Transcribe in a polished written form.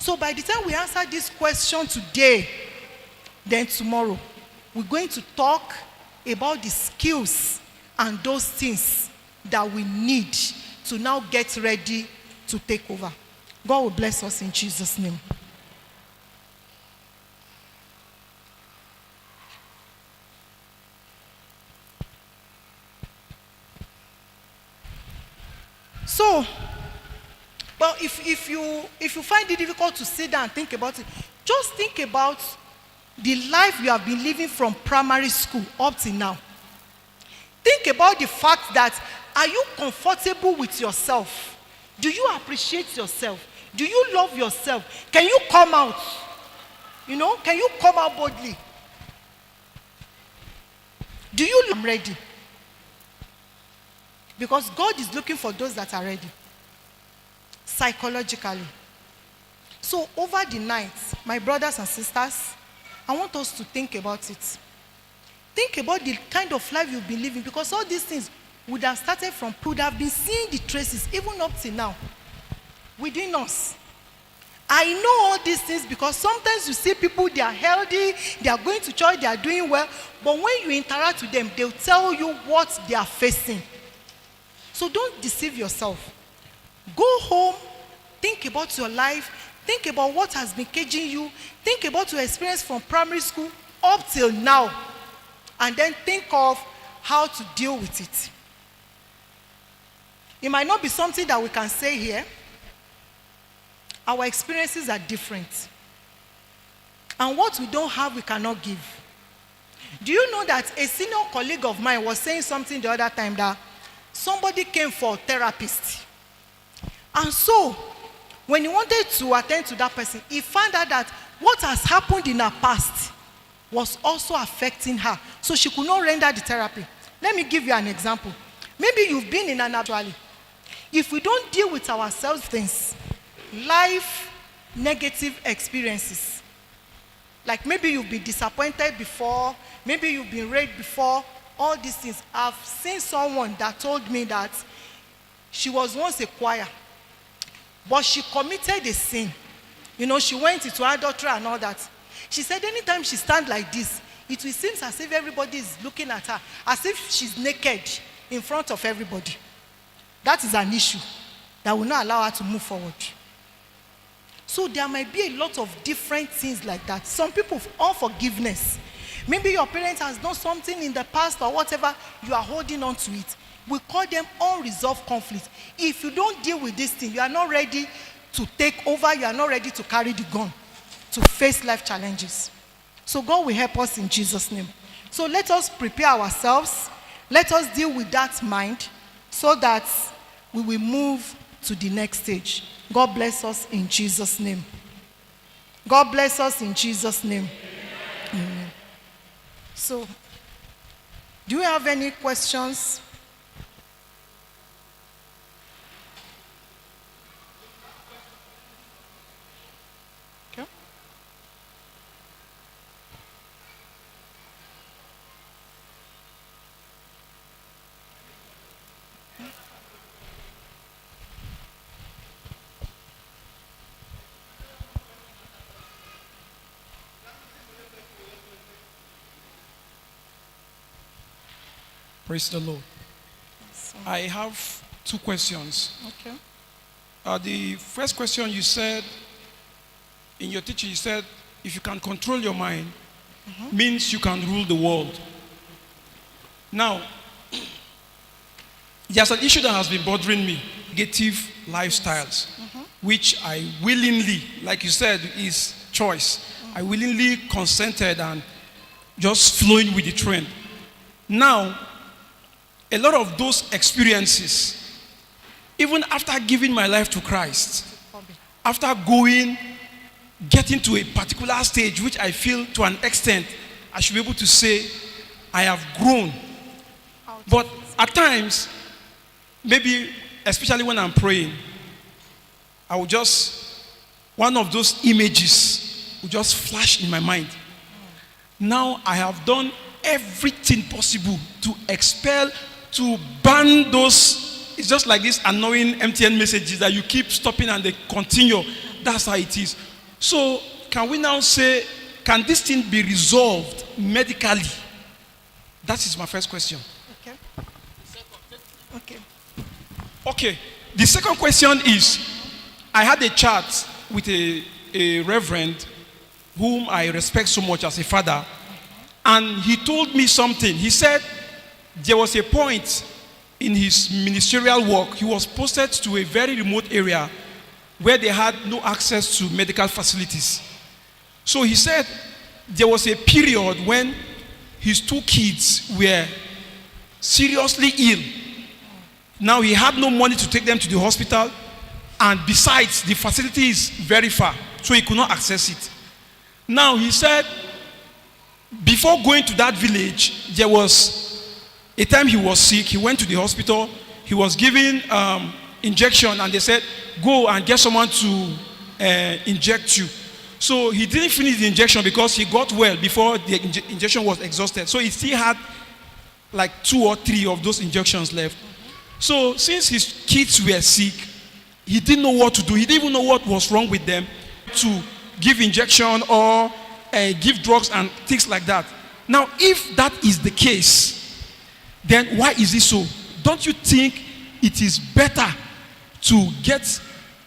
So by the time we answer this question today, then tomorrow, we're going to talk about the skills and those things that we need to now get ready to take over. God will bless us in Jesus' name. So, but if you find it difficult to sit down and think about it, just think about the life you have been living from primary school up till now. Think about the fact that, are you comfortable with yourself? Do you appreciate yourself? Do you love yourself? Can you come out? Can you come out boldly? Do you I'm ready? Because God is looking for those that are ready. Psychologically. So over the night, my brothers and sisters, I want us to think about it. Think about the kind of life you've been living, because all these things would have started from, would have been seeing the traces even up till now within us. I know all these things because sometimes you see people, they are healthy, they are going to church, they are doing well, but when you interact with them, they'll tell you what they are facing. So don't deceive yourself. Go home, think about your life, think about what has been caging you, think about your experience from primary school up till now, and then think of how to deal with it. It might not be something that we can say here. Our experiences are different. And what we don't have, we cannot give. Do you know that a senior colleague of mine was saying something the other time, that somebody came for a therapist. And so, when he wanted to attend to that person, he found out that what has happened in her past was also affecting her. So she could not render the therapy. Let me give you an example. Maybe you've been in an actually. If we don't deal with ourselves, things, life, negative experiences, like maybe you've been disappointed before, maybe you've been raped before, all these things. I've seen someone that told me that she was once a choir, but she committed a sin. She went into adultery and all that. She said anytime she stands like this, it will seem as if everybody is looking at her, as if she's naked in front of everybody. That is an issue that will not allow her to move forward. So there might be a lot of different things like that. Some people, unforgiveness. Maybe your parent has done something in the past or whatever, you are holding on to it. We call them unresolved conflict. If you don't deal with this thing, you are not ready to take over, you are not ready to carry the gun, to face life challenges. So God will help us in Jesus' name. So let us prepare ourselves. Let us deal with that mind so that we will move to the next stage. God bless us in Jesus' name. God bless us in Jesus' name. Amen. So, do you have any questions? Okay. Praise the Lord. I have two questions. Okay. The first question, you said, in your teaching, you said, if you can control your mind, means you can rule the world. Now, there's an issue that has been bothering me, negative lifestyles, which I willingly, like you said, is choice. I willingly consented and just flowing with the trend. Now, a lot of those experiences, even after giving my life to Christ, after getting to a particular stage, which I feel to an extent, I should be able to say, I have grown. But at times, maybe, especially when I'm praying, one of those images will just flash in my mind. Now I have done everything possible to expel, to ban those. It's just like these annoying MTN messages that you keep stopping and they continue. That's how it is. So, can we now say, can this thing be resolved medically? That is my first question. Okay. Okay. Okay. The second question is, I had a chat with a reverend whom I respect so much as a father, and he told me something. He said there was a point in his ministerial work, he was posted to a very remote area where they had no access to medical facilities. So he said there was a period when his 2 kids were seriously ill. Now he had no money to take them to the hospital, and besides, the facility is very far, so he could not access it. Now he said, before going to that village, there was a time he was sick. He went to the hospital. He was given injection, and they said, go and get someone to inject you. So he didn't finish the injection because he got well before the injection was exhausted. So he still had like 2 or 3 of those injections left. So since his kids were sick, he didn't know what to do. He didn't even know what was wrong with them to give injection or give drugs and things like that. Now, if that is the case, then why is it so? Don't you think it is better to get